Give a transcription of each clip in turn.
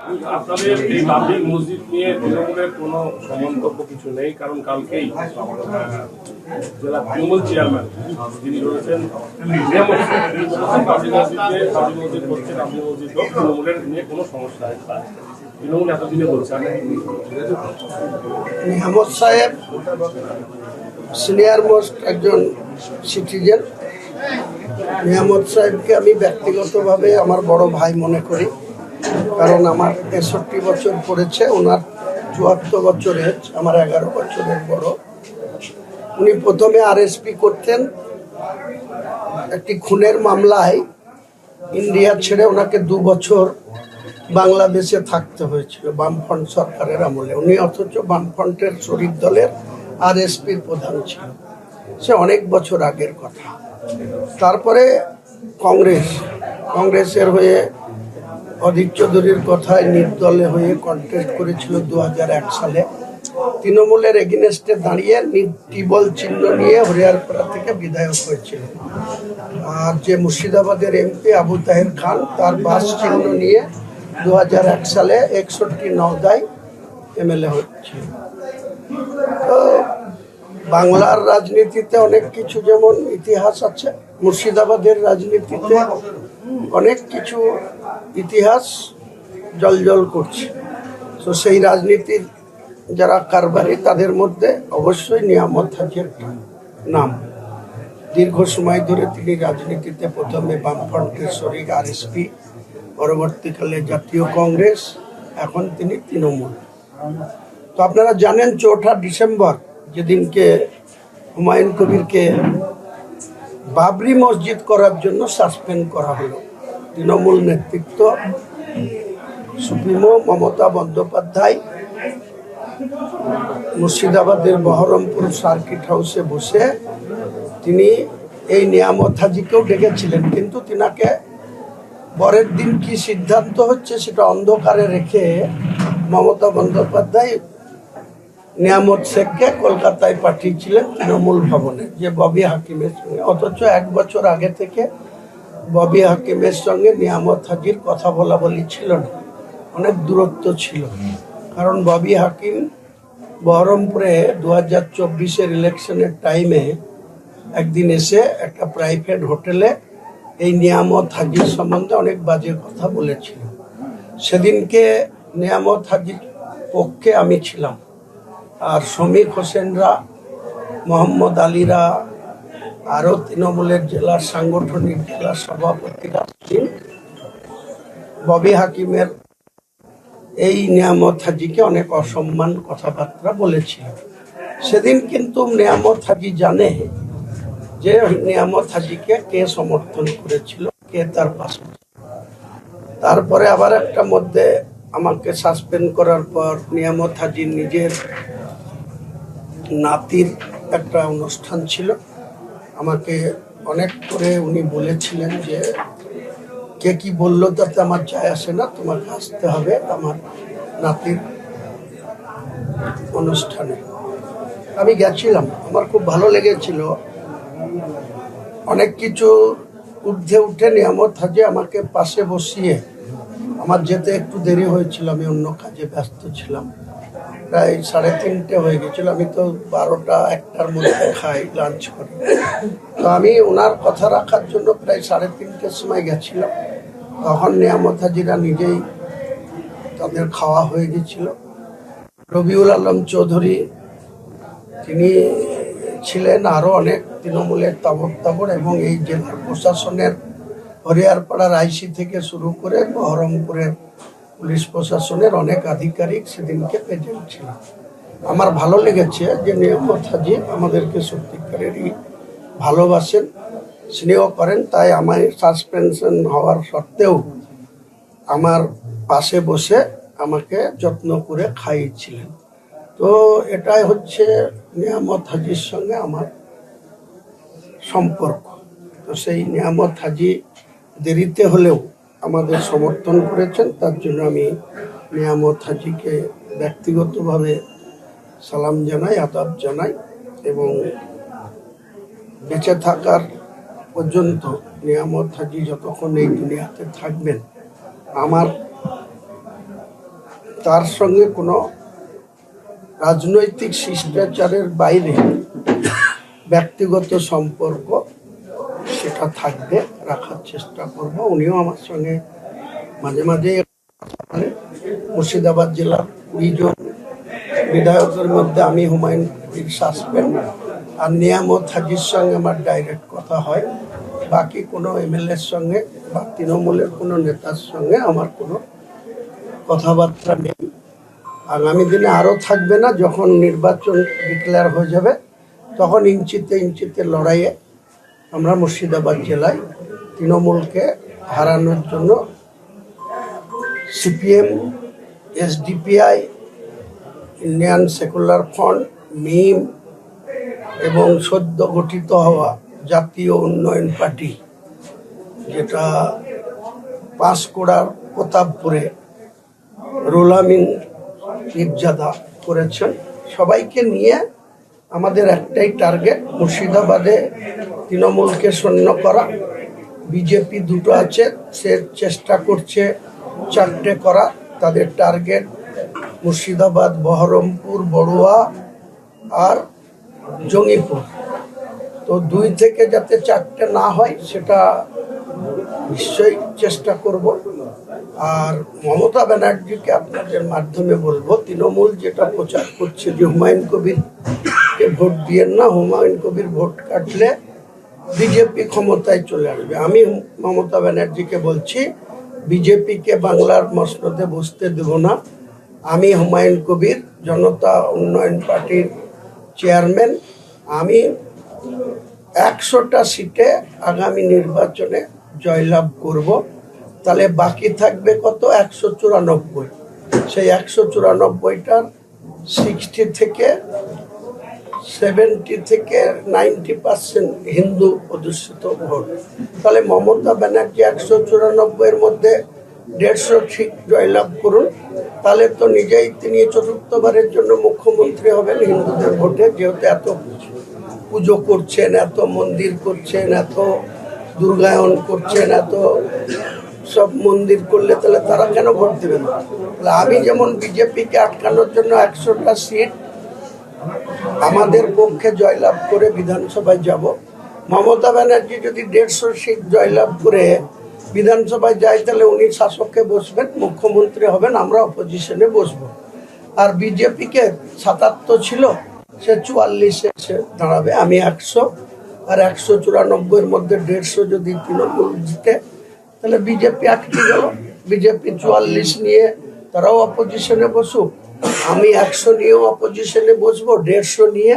আপনাদের এই বাবরি মসজিদ নিয়ে তৃণমূলের কোনো সমন্তব্য কিছু নেই, কারণ কালকেই জেলা তৃণমূল চেয়ারম্যান যিনি রয়েছেন বাবরি মসজিদ করছেন, বাবরি মসজিদ তৃণমূলের নিয়ে কোনো সমস্যা নেই। তৃণমূল এতদিনে বলছেন নিয়ামত সাহেব সিনিয়র মোস্ট একজন সিটিজেন। নিয়ামত সাহেবকে আমি ব্যক্তিগতভাবে আমার বড় ভাই মনে করি, কারণ আমার ৬৩ বছর পড়েছে, ওনার ৭৪ বছরের, আমার ১১ বছরের বড়। উনি প্রথমে আরএসপি করতেন, একটি খুনের মামলায় ইন্ডিয়া ছেড়ে ওনাকে ২ বছর বাংলাদেশে থাকতে হয়েছিল বামফ্রন্ট সরকারের আমলে। উনি অথচ বামফ্রন্টের শরিক দলের আরএসপির প্রধান ছিল, সে অনেক বছর আগের কথা। তারপরে কংগ্রেসের হয়ে অধীর চৌধুরীর কথায় নির্দলে হয়ে কন্টেস্ট করেছিল ২০০১ সালে। তৃণমূলের এগেনস্টে দাঁড়িয়ে টিবল চিহ্ন নিয়ে হরিয়ারপাড়া থেকে বিধায়ক হয়েছিল। আর যে মুর্শিদাবাদের এমপি আবু তাহের খান, তার বাস চিহ্ন নিয়ে ২০০১ সালে ৬১ নওদায় এমএলএ হচ্ছিল। তো বাংলার রাজনীতিতে অনেক কিছু যেমন ইতিহাস আছে, মুর্শিদাবাদের রাজনীতিতে অনেক কিছু ইতিহাস জলজল করছে। তো সেই রাজনীতির যারা কারবারি, তাদের মধ্যে অবশ্যই নিয়ামত হাজির নাম। দীর্ঘ সময় ধরে তিনি রাজনীতিতে প্রথমে বামফ্রন্টের শরিক আরএসপি, পরবর্তীকালে জাতীয় কংগ্রেস, এখন তিনি তৃণমূল। তো আপনারা জানেন ৪ঠা ডিসেম্বর যেদিনকে হুমায়ুন কবিরকে বাবরি মসজিদ করার জন্য সাসপেন্ড করা হলো, তৃণমূল নেতৃত্ব সুপ্রিমো মমতা বন্দ্যোপাধ্যায় মুর্শিদাবাদের বহরমপুর সার্কিট হাউসে বসে তিনি এই নিয়ামত হাজিকেও ডেকেছিলেন, কিন্তু তিনাকে পরের দিন কি সিদ্ধান্ত হচ্ছে সেটা অন্ধকারে রেখে মমতা বন্দ্যোপাধ্যায় নিয়ামত শেখকে কলকাতায় পাঠিয়েছিলেন তৃণমূল ভবনে, যে ববি হাকিমের সঙ্গে। অথচ ১ বছর আগে থেকে ববি হাকিমের সঙ্গে নিয়ামত হাজির কথা বলি ছিল না, অনেক দূরত্ব ছিল। কারণ ববি হাকিম বহরমপুরে ২০২৪ ইলেকশনের টাইমে একদিন এসে একটা প্রাইভেট হোটেলে এই নিয়ামত হাজির সম্বন্ধে অনেক বাজে কথা বলেছিল। সেদিনকে নিয়ামত হাজির পক্ষে আমি ছিলাম, আর শ্রমিক হোসেনরা, মোহাম্মদ আলীরা, আরও তৃণমূলের জেলার সাংগঠনিক জেলার সভাপতিরা ববি হাকিমের এই নিয়ামত হাজিকে অনেক অসম্মান কথাবার্তা বলেছিল। সেদিন কিন্তু নিয়ামত হাজি জানে যে নিয়ামত হাজিকে কে সমর্থন করেছিল, কে তার পাশে। তারপরে আবার একটা মধ্যে আমাকে সাসপেন্ড করার পর নিয়ামত হাজির নিজের নাতির একটা অনুষ্ঠান ছিল, আমাকে অনেক করে উনি বলেছিলেন যে কে কি বললো তাতে আমার যায় আসে না, তোমাকে আসতে হবে আমার নাতির অনুষ্ঠানে। আমি গেছিলাম, আমার খুব ভালো লেগেছিল। অনেক কিছু ঊর্ধ্বে উঠে নিয়ামত হাজি আমাকে পাশে বসিয়ে, আমার যেতে একটু দেরি হয়েছিল, আমি অন্য কাজে ব্যস্ত ছিলাম, প্রায় 3:30 হয়ে গেছিল। আমি তো 12টা 1টার মধ্যে খাই, লাঞ্চ করি। তো আমি ওনার কথা রাখার জন্য প্রায় 3:30টার সময় গেছিলাম। তখন নিয়ামত হাজিরা নিজেই, তাদের খাওয়া হয়ে গেছিল। রবিউল আলম চৌধুরী তিনি ছিলেন, আরও অনেক তৃণমূলের তাবড় এবং এই জেলার প্রশাসনের হরিয়ারপাড়ার আইসি থেকে শুরু করে বহরমপুরের পুলিশ প্রশাসনের অনেক আধিকারিক সেদিনকে প্রেজেন্ট ছিল। আমার ভালো লেগেছে যে নিয়ামত হাজি আমাদেরকে সত্যিকারেরই ভালোবাসেন, স্নেহ করেন। তাই আমার সাসপেনশন হওয়ার সত্ত্বেও আমার পাশে বসে আমাকে যত্ন করে খাইয়েছিলেন। তো এটাই হচ্ছে নিয়ামত হাজির সঙ্গে আমার সম্পর্ক। তো সেই নিয়ামত হাজি দেরিতে হলেও আমাদের সমর্থন করেছেন, তার জন্য আমি নিয়ামত হাজিকে ব্যক্তিগতভাবে সালাম জানাই, আদাব জানাই। এবং বেঁচে থাকার পর্যন্ত নিয়ামত হাজি যতক্ষণ এই দুনিয়াতে থাকবেন, আমার তার সঙ্গে কোনো রাজনৈতিক শিষ্টাচারের বাইরে ব্যক্তিগত সম্পর্ক সেটা থাকবে, রাখার চেষ্টা করব। উনিও আমার সঙ্গে মাঝে মাঝে কথা বলেন। মুর্শিদাবাদ জেলার 20 জন বিধায়কের মধ্যে আমি হুমায়ুন কবির সাসপেন্ড, আর নিয়ামত হাজির সঙ্গে আমার ডাইরেক্ট কথা হয়। বাকি কোনো এমএলএর সঙ্গে বা তৃণমূলের কোনো নেতার সঙ্গে আমার কোনো কথাবার্তা নেই। আগামী দিনে আরও থাকবে না। যখন নির্বাচন ডিক্লেয়ার হয়ে যাবে তখন ইঞ্চিতে ইঞ্চিতে লড়াইয়ে আমরা মুর্শিদাবাদ জেলায় তৃণমূলকে হারানোর জন্য CPM, SDPI, Indian Secular Front, MIM এবং সদ্য গঠিত হওয়া জাতীয় উন্নয়ন পার্টি, যেটা পাঁশকুড়ার প্রতাপপুরে রুহুল আমিন পীরজাদা করেছেন, সবাইকে নিয়ে আমাদের একটাই টার্গেট, মুর্শিদাবাদে তৃণমূলকে শূন্য করা। বিজেপি দুটো আছে, সে চেষ্টা করছে 4টে করা। তাদের টার্গেট মুর্শিদাবাদ, বহরমপুর, বড়ুয়া আর জঙ্গিপুর। তো 2 থেকে যাতে 4টে না হয় সেটা নিশ্চয়ই চেষ্টা করব। আর মমতা ব্যানার্জিকে আপনাদের মাধ্যমে বলবো, তৃণমূল যেটা প্রচার করছে যে হুমায়ুন কবিরকে ভোট দিয়েন না, হুমায়ুন কবির ভোট কাটলে বিজেপি ক্ষমতায় চলে আসবে। আমি মমতা ব্যানার্জিকে বলছি, বিজেপিকে বাংলার মসনদে বসতে দেব না। আমি হুমায়ুন কবির, জনতা উন্নয়ন পার্টির চেয়ারম্যান। আমি 100টা সিটে আগামী নির্বাচনে জয়লাভ করব। তাহলে বাকি থাকবে কত? 194। সেই 194টার 60 থেকে 70 থেকে 90% হিন্দু অধ্যুষিত ভোট। তাহলে মমতা ব্যানার্জি 194-এর মধ্যে 150 সিট জয়লাভ করুন, তাহলে তো নিজেই তিনি চতুর্থবারের জন্য মুখ্যমন্ত্রী হবেন হিন্দুদের ভোটে। যেহেতু এত পুজো করছেন, এত মন্দির করছেন, এত দুর্গায়ন করছেন, এত সব মন্দির করলে তাহলে তারা কেন ভোট দেবেন? তাহলে আমি যেমন বিজেপিকে আটকানোর জন্য 100টা সিট আমাদের পক্ষে জয়লাভ করে বিধানসভায় যাব, মমতা ব্যানার্জি যদি 150 সিট জয়লাভ করে বিধানসভায় যায় তাহলে উনি শাসককে বসবেন, মুখ্যমন্ত্রী হবেন, আমরা অপোজিশনে বসবো। আর বিজেপিকে 77 ছিল, সে 44-এ এসে দাঁড়াবে। আমি 100 আর 194-এর মধ্যে 150 যদি তৃণমূল জিতে তাহলে বিজেপি আটকে গেল। বিজেপি 44 নিয়ে তারাও অপোজিশনে বসুক, আমি 100 নিয়েও অপোজিশনে বসবো, 150 নিয়ে।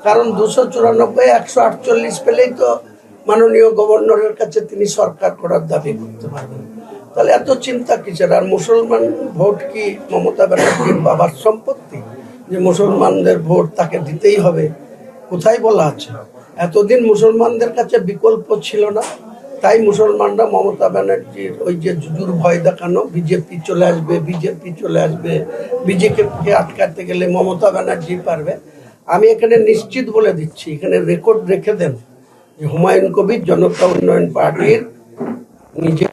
কারণ 294 148 পেলেই তো মাননীয় গভর্নরের কাছে তিনি সরকার করার দাবি করতে পারবেন। তাহলে এত চিন্তা কিসের? আর মুসলমান ভোট কি মমতা ব্যানার্জির বাবার সম্পত্তি যে মুসলমানদের ভোট তাকে দিতেই হবে? কোথায় বলা আছে? এতদিন মুসলমানদের কাছে বিকল্প ছিল না, তাই মুসলমানরা মমতা ব্যানার্জির ওই যে জুজুর ভয় দেখানো, বিজেপি চলে আসবে, বিজেপি চলে আসবে, বিজেপিকে আটকাতে গেলে মমতা ব্যানার্জি পারবে। আমি এখানে নিশ্চিত বলে দিচ্ছি, এখানে রেকর্ড রেখে দেন যে হুমায়ুন কবির জনতা উন্নয়ন পার্টির নিজে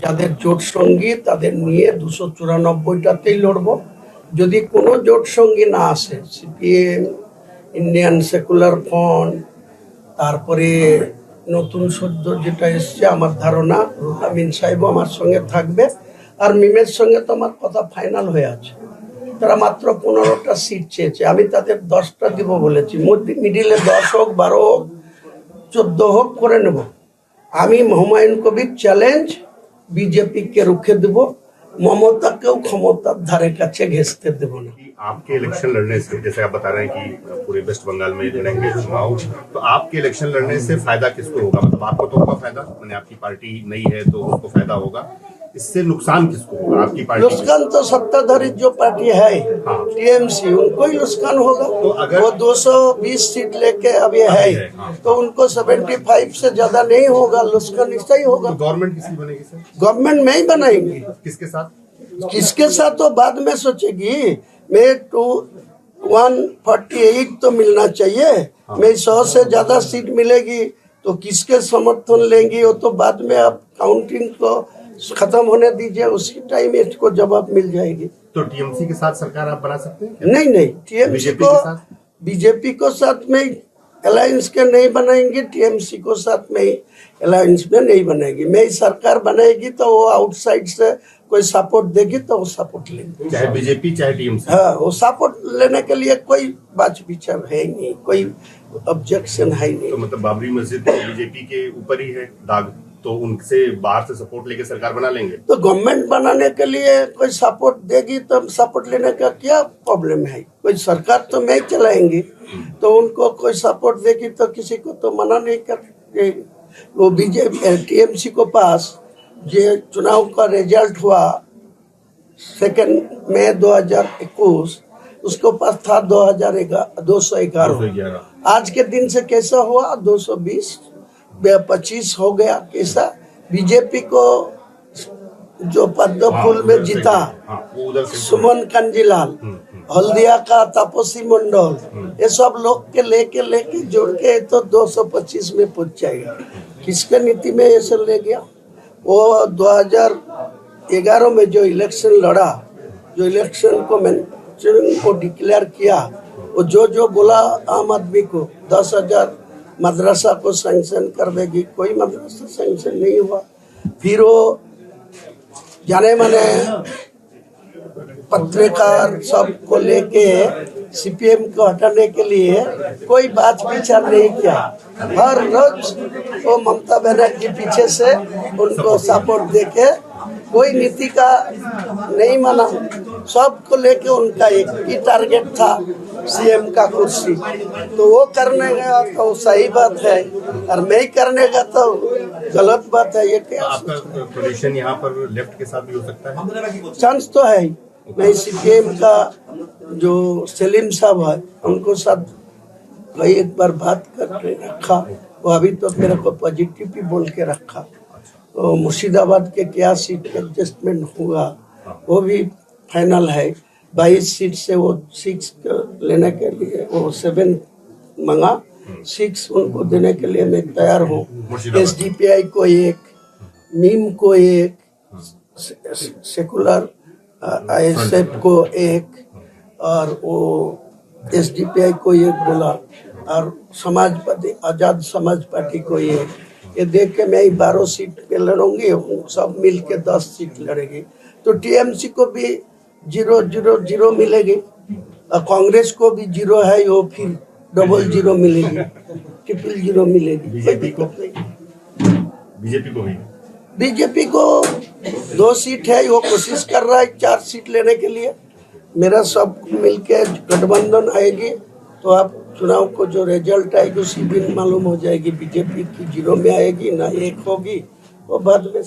যাদের জোট সঙ্গী তাদের নিয়ে 294টাতেই লড়ব। যদি কোনো জোট সঙ্গী না আসে, সিপিএম, ইন্ডিয়ান সেকুলার ফ্রন্ট, তারপরে নতুন সদ্য যেটা এসছে আমার ধারণা রুহুল আমিন সাহেবও আমার সঙ্গে থাকবে। আর মিমের সঙ্গে তো আমার কথা ফাইনাল হয়ে আছে। তারা মাত্র 15টা সিট চেয়েছে, আমি তাদের 10টা দিব বলেছি। মিডিলে 10 হোক, 12 হোক, 14 হোক করে নেব। আমি হুমায়ুন কবির চ্যালেঞ্জ, বিজেপিকে রুখে দেব, মমতাকেও ক্ষমতার ধারে কাছে ঘেঁষতে দেব না। आपके इलेक्शन लड़ने से, जैसे आप बता रहे हैं कि पूरे वेस्ट बंगाल में लड़ेंगे चुनाव, तो आपके इलेक्शन लड़ने से फायदा किसको होगा? मतलब आपको तो होगा फायदा, मैंने आपकी पार्टी नई है तो उसको फायदा होगा, इससे नुकसान किसको होगा? आपकी पार्टी नुकसान तो सत्ताधारी जो पार्टी है टीएमसी, उनको ही नुकसान होगा। तो अगर वो 220 सीट लेके अब ये है, तो उनको 75 से ज्यादा नहीं होगा, नुकसान इससे ही होगा। गवर्नमेंट किसकी बनेगी सर? गवर्नमेंट में ही बनाएंगे। किसके साथ? किसके साथ तो बाद में सोचेगी। मैं 148 तो मिलना चाहिए, मैं 100 से ज्यादा सीट मिलेगी तो किसके समर्थन लेंगी वो तो बाद में आप काउंटिंग को खत्म होने दीजिए, उसी टाइम इसको जवाब मिल जाएगी। तो टीएमसी के साथ सरकार आप बना सकते हैं क्या? नहीं नहीं, टीएमसी बीजेपी को के साथ? बीजेपी को साथ में अलायंस के नहीं बनाएंगे, टीएमसी को साथ में अलायंस में नहीं बनाएगी। नई सरकार बनाएगी तो वो आउटसाइड से कोई सपोर्ट देगी तो वो सपोर्ट लेंगे, चाहे बीजेपी चाहे टीएमसी। हाँ, वो सपोर्ट लेने के लिए कोई बात विचार है ही नहीं, कोई ऑब्जेक्शन है ही नहीं। तो मतलब बाबरी मस्जिद बीजेपी के ऊपर ही है दाग, तो उनसे बाहर से सपोर्ट लेके सरकार बना लेंगे। तो गवर्नमेंट बनाने के लिए कोई सपोर्ट देगी तो सपोर्ट लेने का क्या प्रॉब्लम है? कोई सरकार तो नहीं चलाएंगे, तो उनको कोई सपोर्ट देगी तो किसी को तो मना नहीं कर। वो बीजेपी टीएमसी को पास जो चुनाव का रिजल्ट हुआ 2 मई 2021, उसको पास था 211। आज के दिन से कैसा हुआ? 220 25 हो गया। कैसा? बीजेपी को जो पद्म फूल में जीता सुमन कंजीलाल, हल्दिया का तापसी मंडल, ये सब लोग के लेके जोड़ के तो 225 में पहुंच जाएगा। किसके नीति में ऐसे ले गया? वो 2011 में जो इलेक्शन लड़ा, जो इलेक्शन को डिक्लेयर किया, वो जो बोला आम आदमी को 10,000 मदरसा को सैंक्शन कर देगी, कोई मदरसा सैंक्शन नहीं हुआ। फिर वो जाने माने पत्रकार सबको लेके सीपीएम को हटाने के लिए कोई बात विचार नहीं किया। हर रोज वो ममता बनर्जी पीछे से उनको सपोर्ट देके कोई नीति का नहीं माना। सबको लेके उनका एक ही टारगेट था, सीएम का कुर्सी। तो वो करने का तो सही बात है, और नहीं करने का तो गलत बात है। ये क्या आपका पोजीशन यहाँ पर लेफ्ट के साथ भी हो सकता है? चांस तो है। मैं सीपीएम का जो सलीम साहब है, उनको साथ भाई एक बार बात करके रखा, वो अभी तो मेरे को पॉजिटिव भी बोल के रखा। तो मुर्शिदाबाद के क्या सीट एडजस्टमेंट हुआ वो भी फाइनल है। 22 सीट से वो 6 लेने के लिए वो 7 मंगा, 6 उनको देने के लिए मैं तैयार हूँ। एसडीपीआई को 1, मीम को 1, सेकुलर आईएसएफ को 1, और वो एसडीपीआई को 1 बोला, और समाजवादी आजाद समाज पार्टी को 1। ये देख के मैं 12 सीट पे लड़ूंगी, सब मिल के 10 सीट लड़ेगी। तो टीएमसी को भी 0-0-0 मिलेगी, और कांग्रेस को भी 0 है, वो फिर 0-0 मिलेगी, 0-0 मिलेगी। बीजेपी को 2 सीट है, वो कोशिश कर रहा है 4 सीट लेने के लिए। मेरा सब मिलके गठबंधन आएगी तो आप चुनाव को जो रिजल्ट आएगी उसी दिन मालूम हो जाएगी। बीजेपी की 0 में आएगी ना 1 होगी, वो बाद में